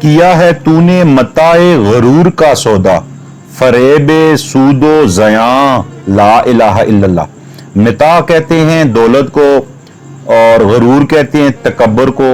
کیا ہے تو نے متاع غرور کا سودا، فریب سود و زیاں لا الہ الا اللہ۔ متاع کہتے ہیں دولت کو، اور غرور کہتے ہیں تکبر کو۔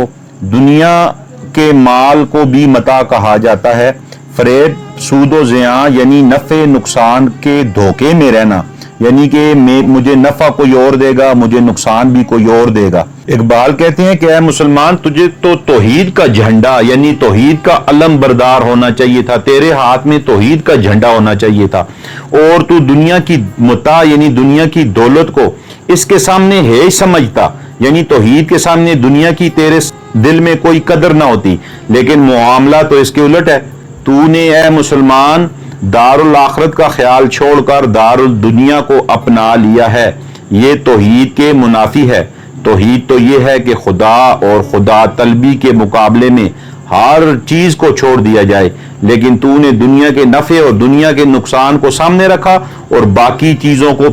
دنیا کے مال کو بھی متاع کہا جاتا ہے۔ فریب، سود و زیاں یعنی نفع نقصان کے دھوکے میں رہنا، یعنی کہ مجھے نفع کوئی اور دے گا، مجھے نقصان بھی کوئی اور دے گا۔ اقبال کہتے ہیں کہ اے مسلمان، تجھے تو توحید کا جھنڈا یعنی توحید کا علم بردار ہونا چاہیے تھا، تیرے ہاتھ میں توحید کا جھنڈا ہونا چاہیے تھا، اور تو دنیا کی متاع یعنی دنیا کی دولت کو اس کے سامنے ہے سمجھتا، یعنی توحید کے سامنے دنیا کی تیرے دل میں کوئی قدر نہ ہوتی۔ لیکن معاملہ تو اس کے الٹ ہے۔ تو نے اے مسلمان دار الآخرت کا خیال چھوڑ کر دار الدنیا کو اپنا لیا ہے۔ یہ توحید کے منافی ہے۔ توحید تو یہ ہے کہ خدا اور خدا طلبی کے مقابلے میں ہر چیز کو چھوڑ دیا جائے، لیکن تو نے دنیا کے نفع اور دنیا کے نقصان کو سامنے رکھا اور باقی چیزوں کو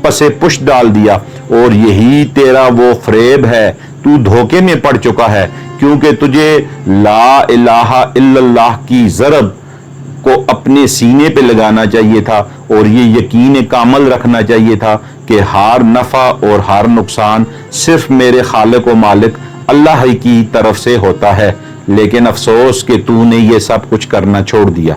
پس پش ڈال دیا، اور یہی تیرا وہ فریب ہے۔ تو دھوکے میں پڑ چکا ہے، کیونکہ تجھے لا الہ الا اللہ کی ضرب کو اپنے سینے پہ لگانا چاہیے تھا، اور یہ یقین کامل رکھنا چاہیے تھا کہ ہر نفع اور ہر نقصان صرف میرے خالق و مالک اللہ ہی کی طرف سے ہوتا ہے۔ لیکن افسوس کہ تو نے یہ سب کچھ کرنا چھوڑ دیا۔